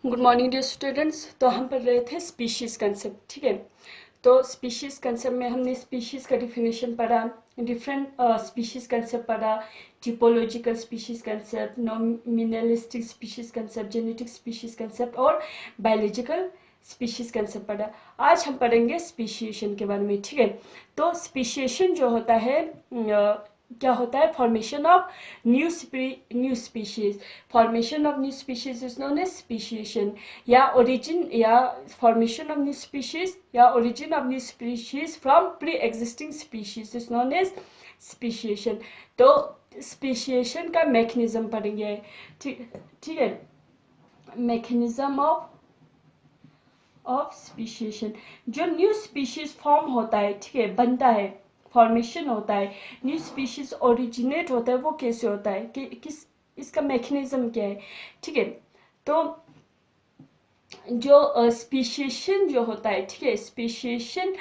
Good morning dear students. तो हम पढ़ रहे थे स्पीशीज़ कंसेप्ट, ठीक है। तो स्पीशीज़ कंसेप्ट में हमने स्पीशीज़ का डिफिनेशन पढ़ा, डिफरेंट स्पीशीज़ कंसेप्ट पढ़ा, typological species concept, nominalistic species concept, genetic species concept और बायोलॉजिकल स्पीशीज़ कंसेप्ट पढ़ा। आज हम पढ़ेंगे स्पीशिएशन के बारे में, ठीक है। तो स्पीशिएशन जो होता है क्या होता है? Formation of new species. Formation of new species is known as speciation, या ओरिजिन या फॉर्मेशन ऑफ न्यू स्पीशीज या origin of new species from pre existing species is known as speciation. तो स्पीशिएशन का मैकेनिज्म पढ़ेंगे, ठीक है। Mechanism of speciation, जो new species form होता है, ठीक है, बनता है, फॉर्मेशन होता है, न्यू स्पीशीज ओरिजिनेट होता है, वो कैसे होता है, कि किस इसका मैकेनिज्म क्या है, ठीक है। तो जो स्पीशिएशन जो होता है, ठीक है, speciation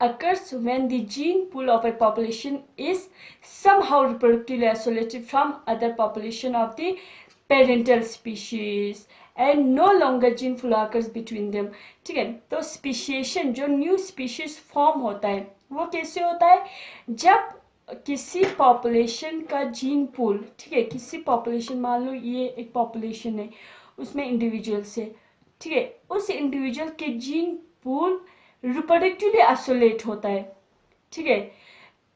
occurs when the gene pool of a population is somehow reproductively isolated from other population of the parental species and no longer gene flow occurs between them, ठीक है। तो स्पीशिएशन, जो न्यू स्पीशीज फॉर्म होता है, वो कैसे होता है? जब किसी पॉपुलेशन का जीन पूल, ठीक है, किसी पॉपुलेशन, मान लो ये एक पॉपुलेशन है, उसमें इंडिविजुअल्स है, ठीक है, उस इंडिविजुअल के जीन पूल रिप्रोडक्टिवली आइसोलेट होता है, ठीक है,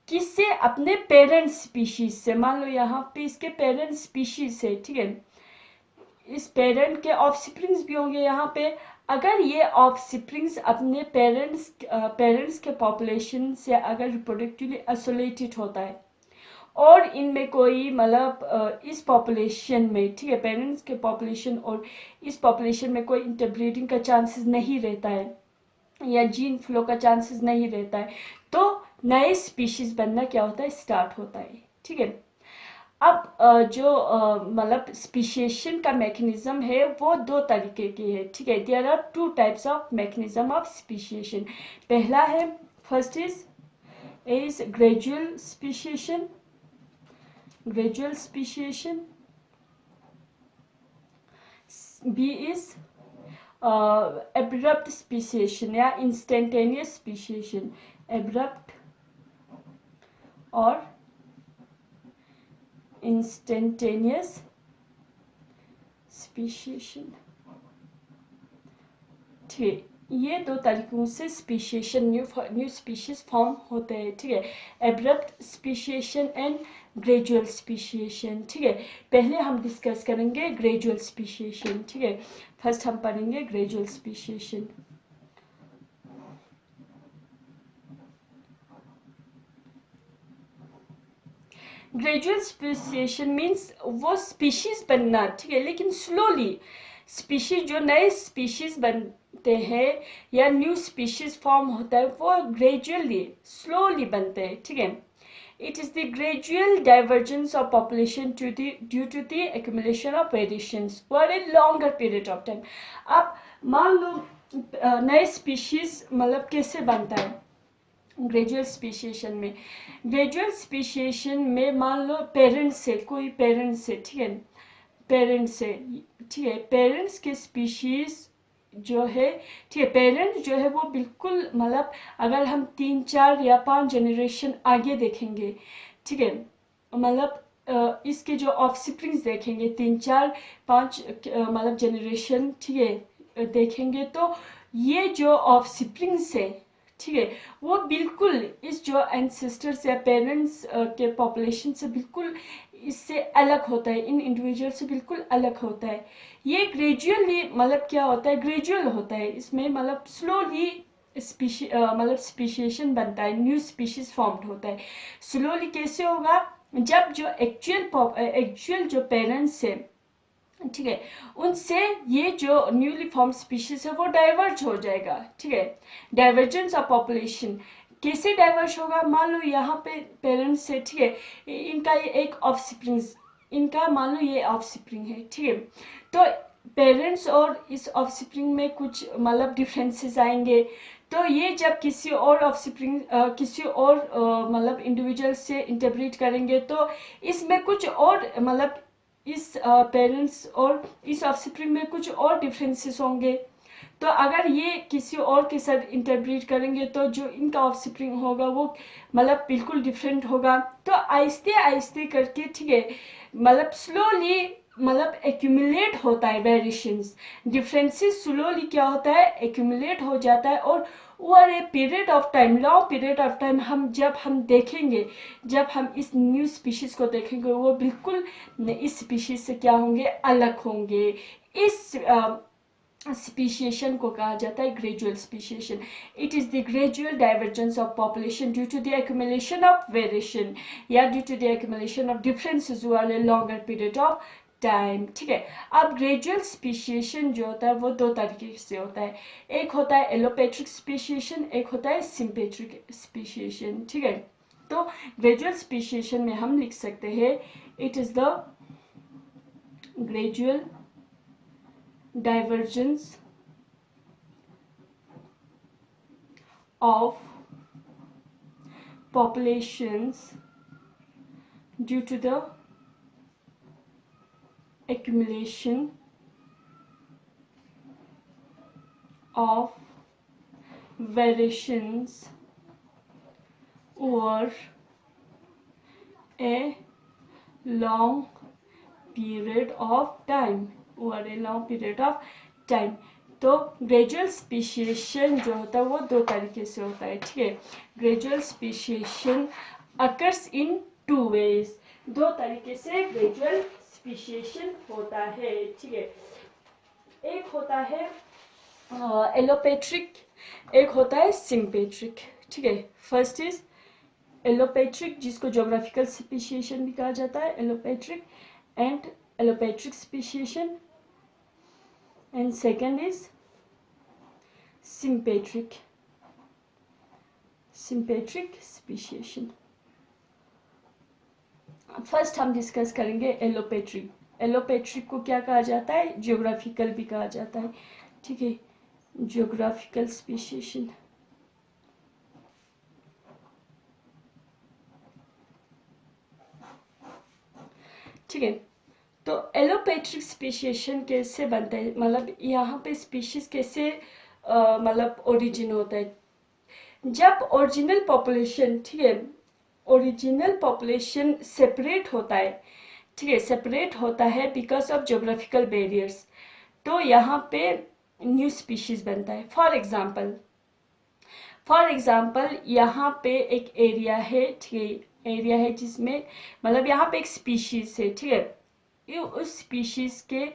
किससे? अपने पेरेंट स्पीशीज से। मान लो यहाँ पे इसके पेरेंट स्पीशीज है, ठीक है, इस पेरेंट के ऑफस्प्रिंग्स भी होंगे यहाँ पे। अगर ये ऑफस्प्रिंग्स अपने पेरेंट्स के पॉपुलेशन से अगर रिप्रोडक्टिवली आइसोलेटेड होता है और इनमें कोई मतलब इस पॉपुलेशन में, ठीक है, पेरेंट्स के पॉपुलेशन और इस पॉपुलेशन में कोई इंटरब्रीडिंग का चांसेस नहीं रहता है या जीन फ्लो का चांसेस नहीं रहता है, तो नए स्पीशीज बनना क्या होता है? स्टार्ट होता है, ठीक है। अब जो मतलब स्पीशिएशन का मैकेनिज्म है वो दो तरीके की है, ठीक है। There are two types of mechanism of speciation. पहला है, first is gradual speciation, gradual speciation. B is abrupt speciation या instantaneous speciation, abrupt और instantaneous speciation, ठीक है। ये दो तरीकों से स्पीशिएशन, न्यू स्पीशीज फॉर्म होते हैं, ठीक है। Abrupt speciation and gradual speciation, ठीक है। पहले हम डिस्कस करेंगे ग्रेजुअल स्पीशिएशन, ठीक है। फर्स्ट हम पढ़ेंगे gradual speciation. Gradual speciation means वो स्पीशीज बनना, ठीक है, लेकिन स्लोली। स्पीशीज, जो नए स्पीशीज बनते हैं या न्यू स्पीशीज फॉर्म होता है, वो ग्रेजुअली, स्लोली बनते हैं, ठीक है। It is the gradual divergence of population due to the accumulation of variations for a longer period of time. अब मान लो नए स्पीशीज मतलब कैसे बनता है ग्रेजुअल स्पीशिएशन में? ग्रेजुअल स्पीशिएशन में मान लो पेरेंट्स से, कोई पेरेंट्स से, ठीक है, पेरेंट्स से, ठीक है, पेरेंट्स के स्पीशीज जो है, ठीक है, पेरेंट्स जो है वो बिल्कुल मतलब अगर हम 3, 4 या 5 जनरेशन आगे देखेंगे, ठीक है, मतलब इसके जो ऑफस्प्रिंग्स देखेंगे 3, 4, 5 मतलब जनरेशन, ठीक है, देखेंगे, तो ये जो ऑफस्प्रिंग्स है, ठीक है, वो बिल्कुल इस जो एंसेस्टर्स या पेरेंट्स के पॉपुलेशन से बिल्कुल इससे अलग होता है, इन इंडिविजुअल से बिल्कुल अलग होता है। ये ग्रेजुअली मतलब क्या होता है? ग्रेजुअल होता है, इसमें मतलब स्लोली मतलब स्पीशिएशन बनता है, न्यू स्पीशीज फॉर्म्ड होता है। स्लोली कैसे होगा? जब जो एक्चुअल जो पेरेंट्स है, ठीक है, उनसे ये जो न्यूली फॉर्म स्पीशीज है वो डाइवर्ज हो जाएगा, ठीक है। डाइवर्जेंस ऑफ पॉपुलेशन कैसे डाइवर्ज होगा? मान लो यहाँ पे पेरेंट्स है, ठीक है, इनका ये एक ऑफस्प्रिंग, इनका मान लो ये ऑफस्प्रिंग है, ठीक है, तो पेरेंट्स और इस ऑफस्प्रिंग में कुछ मतलब डिफरेंसेस आएंगे, तो ये जब किसी और ऑफस्प्रिंग किसी और मतलब इंडिविजुअल से इंटरप्रेट करेंगे, तो इसमें कुछ और मतलब इस पेरेंट्स और इस ऑफस्प्रिंग में कुछ और डिफरेंसेस होंगे। तो अगर ये किसी और के साथ इंटरब्रीड करेंगे तो जो इनका ऑफस्प्रिंग होगा वो मतलब बिल्कुल डिफरेंट होगा। तो आहिस्ते आहिस्ते करके, ठीक है, मतलब स्लोली मतलब एक्यूमुलेट होता है वेरिएशंस, डिफरेंसेस स्लोली क्या होता है, एक्यूमुलेट हो जाता है। और over a period of time, long period of time, हम देखेंगे, जब हम इस न्यू स्पीशीज को देखेंगे वो बिल्कुल इस स्पीशीज से क्या होंगे, अलग होंगे। इस स्पीशिएशन को कहा जाता है gradual speciation. It is the gradual divergence of population due to the accumulation of variation या due to the accumulation of differences over a longer period of time. ठीक है, अब ग्रेजुअल स्पीशिएशन जो होता है वो दो तरीके से होता है। एक होता है एलोपेट्रिक स्पीशिएशन, एक होता है सिंपेट्रिक स्पीशिएशन। ठीक है, तो ग्रेजुअल स्पीशिएशन में हम लिख सकते हैं it is the gradual divergence of populations due to the accumulation of variations over a long period of time, over a long period of time। तो ग्रेजुअल स्पीशिएशन जो होता है वो दो तरीके से होता है। ठीक है, gradual speciation occurs in two ways, दो तरीके से ग्रेजुअल स्पीशिएशन होता है। ठीक है, एक होता है एलोपेट्रिक, एक होता है सिंपेट्रिक। ठीक है, फर्स्ट इज एलोपेट्रिक जिसको ज्योग्राफिकल स्पीशिएशन भी कहा जाता है, allopatric and allopatric speciation, and second is sympatric speciation। First हम डिस्कस करेंगे एलोपेट्रिक। एलोपेट्रिक को क्या कहा जाता है, जियोग्राफिकल भी कहा जाता है। ठीक है, जियोग्राफिकल स्पीशिएशन। ठीक है, तो एलोपेट्रिक स्पीशिएशन कैसे बनता है, मतलब यहाँ पे स्पीशीज कैसे मतलब ओरिजिन होता है। जब ओरिजिनल पॉपुलेशन, ठीक है, ओरिजिनल पॉपुलेशन सेपरेट होता है, ठीक है, सेपरेट होता है बिकॉज ऑफ ज्योग्राफिकल बैरियर्स, तो यहाँ पे न्यू स्पीशीज बनता है। फॉर एग्जाम्पल यहाँ पे एक एरिया है, ठीक है, एरिया है जिसमें मतलब यहाँ पे एक स्पीशीज है। ठीक है, उस स्पीशीज के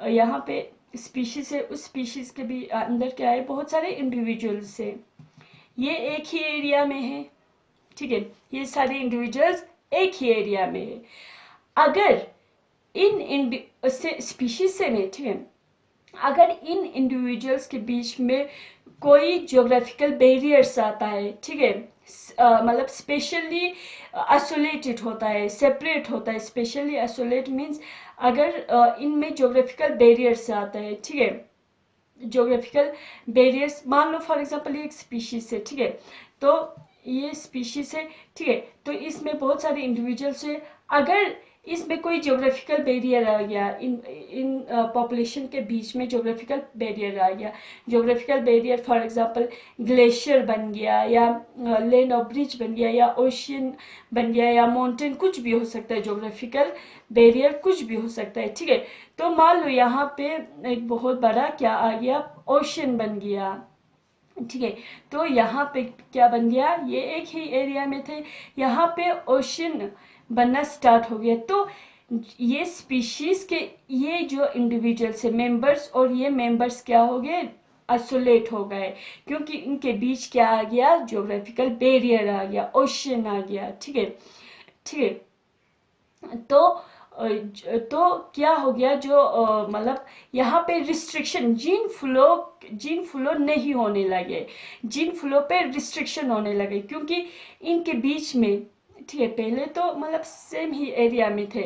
यहाँ पे स्पीशीज है, उस स्पीशीज के भी अंदर क्या है, बहुत सारे इंडिविजुअल्स है, ये एक ही एरिया में है। ठीक है, ये सारे इंडिविजुअल्स एक ही एरिया में है। अगर इन स्पीशीज से में, ठीक है, अगर इन इंडिविजुअल्स के बीच में कोई ज्योग्राफिकल बैरियर्स आता है, ठीक है, मतलब स्पेशली आइसोलेटेड होता है, सेपरेट होता है। स्पेशली आइसोलेट मीन्स अगर इनमें ज्योग्राफिकल बैरियर्स आता है, ठीक है, ज्योग्राफिकल बैरियर्स, मान लो फॉर एग्जांपल ये एक स्पीशीज है, ठीक है, तो ये स्पीशीज है, ठीक है, तो इसमें बहुत सारे इंडिविजुअल्स है। अगर इसमें कोई ज्योग्राफिकल बैरियर आ गया, इन पॉपुलेशन के बीच में ज्योग्राफिकल बैरियर आ गया, geographical barrier for example glacier बन गया या लैंड ऑफ ब्रिज बन गया या ओशियन बन गया या माउंटेन, कुछ भी हो सकता है, ज्योग्राफिकल बैरियर कुछ भी हो सकता है। ठीक है, तो मान लो यहाँ पे एक बहुत बड़ा क्या आ गया, ओशियन बन गया। ठीक है, तो यहाँ पे क्या बन गया, ये एक ही एरिया में थे, यहाँ पे ओशियन बनना स्टार्ट हो गया। तो ये स्पीशीज के ये जो इंडिविजुअल्स है मेंबर्स, और ये मेंबर्स क्या हो गए, आइसोलेट हो गए, क्योंकि इनके बीच क्या आ गया, ज्योग्राफिकल बैरियर आ गया, ओशियन आ गया। ठीक है, ठीक है, तो क्या हो गया, जो मतलब यहाँ पे रिस्ट्रिक्शन, जीन फ्लो नहीं होने लगे, जीन फ्लो पे रिस्ट्रिक्शन होने लगे, क्योंकि इनके बीच में, ठीक है, पहले तो मतलब सेम ही एरिया में थे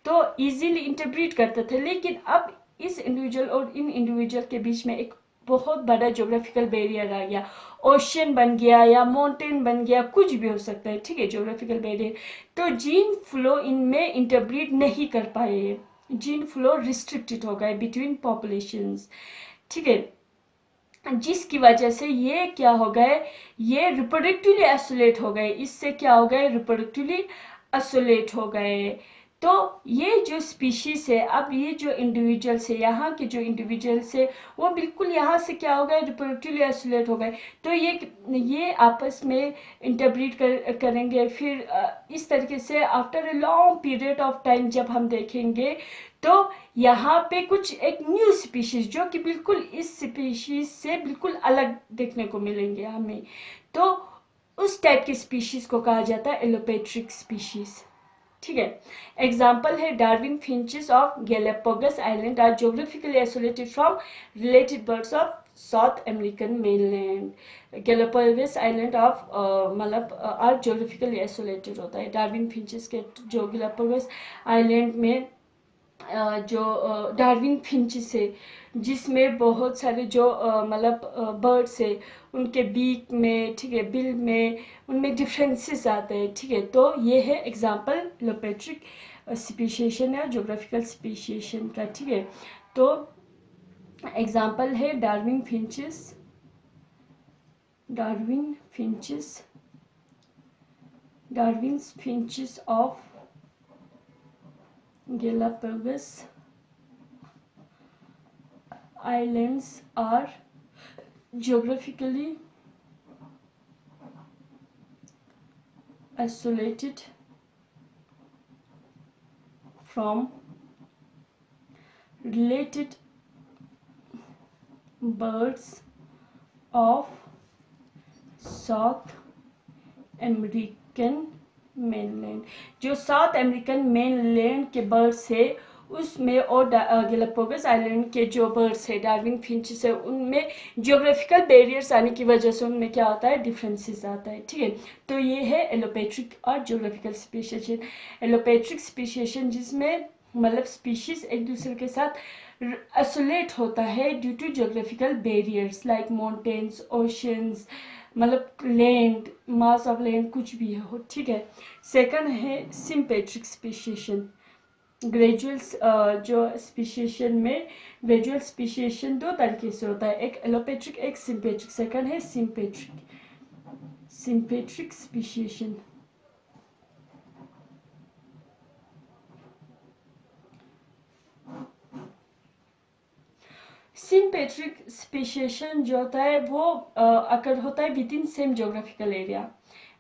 तो इजीली इंटरप्रेट करते थे, लेकिन अब इस इंडिविजुअल और इन इंडिविजुअल के बीच में एक बहुत बड़ा ज्योग्राफिकल बैरियर आ गया, ओशियन बन गया या माउंटेन बन गया, कुछ भी हो सकता है। ठीक है, ज्योग्राफिकल बैरियर, तो जीन फ्लो इनमें इंटरप्रेट नहीं कर पाए, जीन फ्लो रिस्ट्रिक्टेड हो गए बिटवीन पॉपुलेशंस, ठीक है, जिसकी वजह से ये क्या हो गए, ये रिप्रोडक्टिवली आइसोलेट हो गए, इससे क्या हो गए, रिप्रोडक्टिवली आइसोलेट हो गए। तो ये जो स्पीशीज है, अब ये जो इंडिविजुअल्स है, यहाँ के जो इंडिविजुअल्स है वो बिल्कुल यहाँ से क्या हो गए, रिप्रोडक्टिवली आइसोलेट हो गए। तो ये आपस में इंटरब्रीड करेंगे, फिर इस तरीके से after a long period of time जब हम देखेंगे तो यहाँ पे कुछ एक न्यू स्पीशीज जो कि बिल्कुल इस स्पीशीज से बिल्कुल अलग देखने को मिलेंगे हमें, तो उस टाइप की स्पीशीज को कहा जाता है एलोपेट्रिक स्पीशीज, ठीक है। एग्जाम्पल है Darwin finches of Galapagos island are geographically isolated from related birds of South American mainland. Galapagos island of मतलब आर ज्योग्राफिकली आइसोलेटेड होता है। डार्विन फिंचेस के जो गैलापागोस आइलैंड में जो डार्विन फिंचेस है, जिसमें बहुत सारे जो मतलब बर्ड्स है, उनके बीक में, ठीक है, बिल में, उनमें डिफरेंसेस आते हैं, ठीक है। तो ये है एग्जांपल लोपेट्रिक स्पीशिएशन या ज्योग्राफिकल स्पीशिएशन का, ठीक है। तो एग्जांपल है Darwin finches of Galapagos Islands are geographically isolated from related birds of South American mainland. जो साउथ अमेरिकन मेनलैंड के बर्ड्स है उसमें और गैलापागोस आइलैंड के जो बर्ड्स है, डार्विन फिंचेस है, उनमें जियोग्राफिकल बैरियर्स आने की वजह से उनमें क्या आता है, डिफरेंसेस आता है, ठीक है। तो ये है एलोपेट्रिक और जियोग्राफिकल स्पीशिएशन। एलोपेट्रिक स्पीशिएशन जिसमें मतलब स्पीशीज एक दूसरे के साथ आइसोलेट होता है due to geographical barriers like mountains, oceans, मतलब लैंड, मास ऑफ लैंड, कुछ भी हो, ठीक है। सेकंड है सिम्पेट्रिक स्पीशिएशन। ग्रेजुअल जो स्पीशिएशन में ग्रेजुअल स्पीशिएशन दो तरीके से होता है, एक एलोपेट्रिक, एक सिम्पेट्रिक। सेकंड है सिम्पेट्रिक स्पीशिएशन। सिम्पेट्रिक स्पीशिएशन जो होता है वो अगर होता है within same geographical area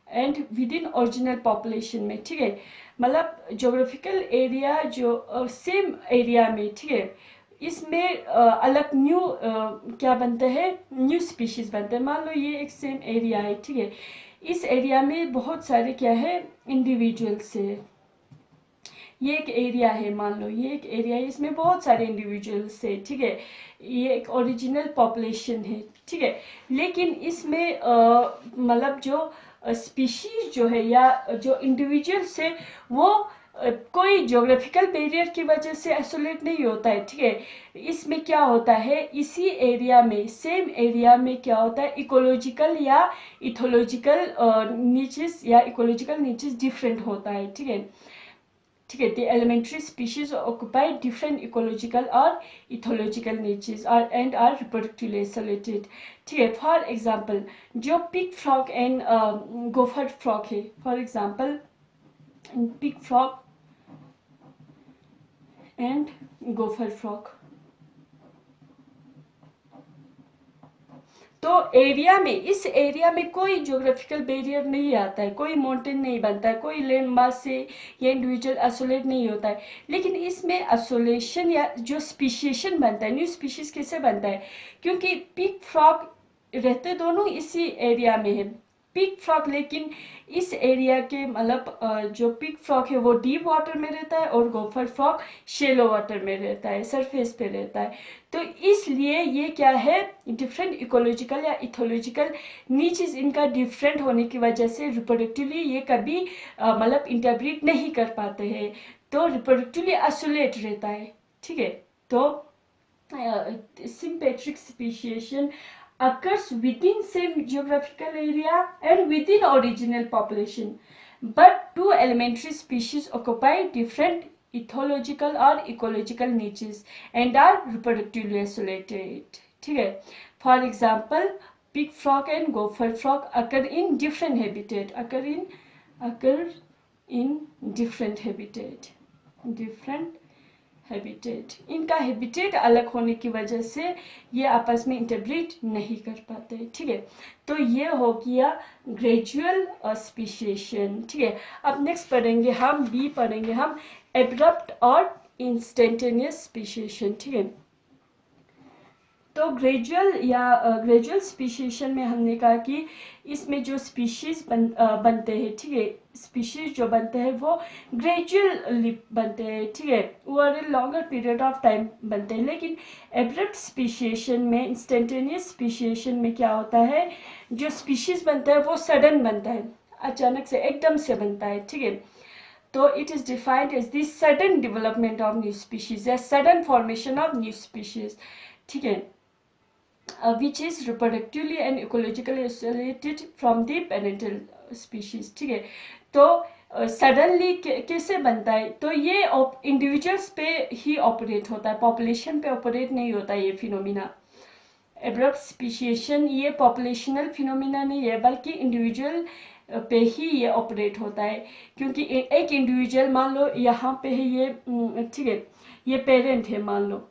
and within original population में, ठीक है। मतलब जोग्राफिकल एरिया जो सेम एरिया में, ठीक है, इसमें अलग न्यू क्या बनते हैं, न्यू स्पीशीज बनते हैं। मान लो ये एक सेम एरिया है, ठीक है, इस एरिया में बहुत सारे क्या है, इंडिविजुअल्स है। ये एक एरिया है, मान लो ये एक एरिया है, इसमें बहुत सारे इंडिविजुअल्स है, ठीक है, ये एक ओरिजिनल पॉपुलेशन है, ठीक है। लेकिन इसमें मतलब जो स्पीशीज जो है या जो इंडिविजुअल्स है वो कोई ज्योग्राफिकल बैरियर की वजह से आइसोलेट नहीं होता है, ठीक है। इसमें क्या होता है, इसी एरिया में, सेम एरिया में क्या होता है, इकोलॉजिकल या इथोलॉजिकल नीचेस या इकोलॉजिकल नीचेस डिफरेंट होता है, ठीक है, ठीक है। The elementary species occupy different ecological or ethological niches and are reproductively isolated, ठीक है। For example, जो pig frog and gopher frog है, for example, pig frog and gopher frog, तो एरिया में, इस एरिया में कोई ज्योग्राफिकल बैरियर नहीं आता है, कोई माउंटेन नहीं बनता है, कोई लैंड मास से ये इंडिविजुअल आइसोलेट नहीं होता है। लेकिन इसमें आइसोलेशन या जो स्पीशिएशन बनता है, न्यू स्पीशीज कैसे बनता है, क्योंकि पिग फ्रॉग रहते दोनों इसी एरिया में है। पिग फ्रॉग लेकिन इस एरिया के मतलब जो पिग फ्रॉग है वो डीप वाटर में रहता है और गोफर फ्रॉग शेलो वाटर में रहता है, सरफेस पे रहता है। तो इसलिए ये क्या है, डिफरेंट इकोलॉजिकल या इथोलॉजिकल नीचेस इनका डिफरेंट होने की वजह से रिप्रोडक्टिवली ये कभी मतलब इंटरब्रीड नहीं कर पाते हैं, तो रिप्रोडक्टिवली आइसोलेट रहता है, ठीक है। तो sympatric speciation occurs within same geographical area and within original population, but two elementary species occupy different ethological or ecological niches and are reproductively isolated. ठीक है, for example pig frog and gopher frog occur in different habitat, occur in different habitat. इनका habitat अलग होने की वजह से ये आपस में इंटरब्रीड नहीं कर पाते. ठीक है, तो ये हो गया ग्रेजुअल स्पीशिएशन. ठीक है, अब नेक्स्ट पढ़ेंगे हम बी पढ़ेंगे हम एब्रप्ट और इंस्टेंटेनियस स्पीशिएशन. ठीक है, तो ग्रेजुअल स्पीशिएशन में हमने कहा कि इसमें जो स्पीशीज बनते हैं, ठीक है, स्पीशीज जो बनते हैं वो ग्रेजुअली बनते हैं. ठीक है, over a longer period of time बनते हैं. लेकिन एब्रप्ट स्पीशिएशन में, इंस्टेंटेनियस स्पीशिएशन में क्या होता है, जो स्पीशीज बनता है वो सडन बनता है, अचानक से एकदम से बनता है. ठीक है, तो it is defined as the sudden development of new species या sudden formation of new species. ठीक है, which is reproductively and ecologically isolated from the parental species. ठीक है, तो सडनली कैसे बनता है, तो ये इंडिविजुअल्स पे ही ऑपरेट होता है, पॉपुलेशन पे ऑपरेट नहीं होता ये फिनोमिना. एब्रप्ट स्पीशिएशन ये पॉपुलेशनल फिनोमिना नहीं है, बल्कि इंडिविजुअल पे ही ये ऑपरेट होता है. क्योंकि एक इंडिविजुअल मान लो यहाँ पे है ये, ठीक है, ये पेरेंट है, मान लो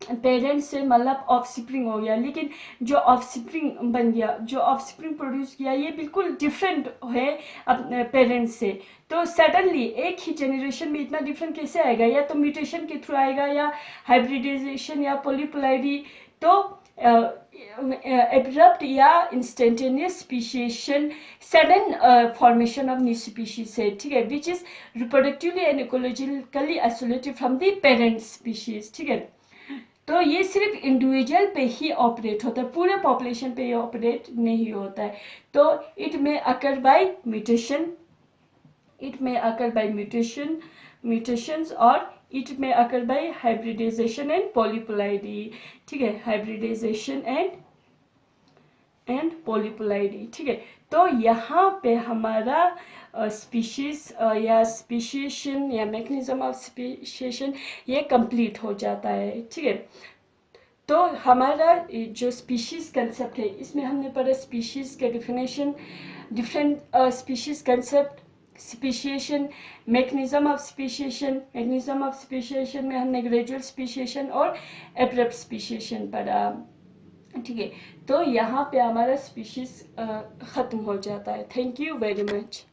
पेरेंट से मतलब ऑफस्प्रिंग हो गया, लेकिन जो ऑफस्प्रिंग बन गया, जो ऑफस्प्रिंग प्रोड्यूस किया, ये बिल्कुल डिफरेंट है अपने पेरेंट्स से. तो सडनली एक ही जनरेशन में इतना डिफरेंट कैसे आएगा, या तो म्यूटेशन के थ्रू आएगा, या हाइब्रिडाइजेशन, या पॉलीपोलाइडी. तो एब्रप्ट या instantaneous speciation sudden formation of new species है. ठीक है, which is reproductively and ecologically isolated from the parent species. ठीक है, तो ये सिर्फ इंडिविजुअल पे ही ऑपरेट होता है, पूरे पॉपुलेशन पे ये ऑपरेट नहीं होता है. तो इट में अकर बाय म्यूटेशंस और इट में अकर बाय हाइब्रिडाइजेशन एंड पॉलीपोलाइडी. ठीक है, हाइब्रिडाइजेशन एंड पॉलीपोलाइडी. ठीक है, तो यहाँ पे हमारा स्पीशीज या स्पीशिएशन या मैकेनिज्म ऑफ स्पीशिएशन ये कंप्लीट हो जाता है. ठीक है, तो हमारा जो स्पीशीज कंसेप्ट है, इसमें हमने पढ़ा स्पीशीज के definition, different species concept, speciation, mechanism of speciation. Mechanism of speciation में हमने ग्रेजुअल स्पीशिएशन और एब्रप्ट स्पीशिएशन पढ़ा. ठीक है, तो यहाँ पे हमारा स्पीशीज ख़त्म हो जाता है. Thank you very much.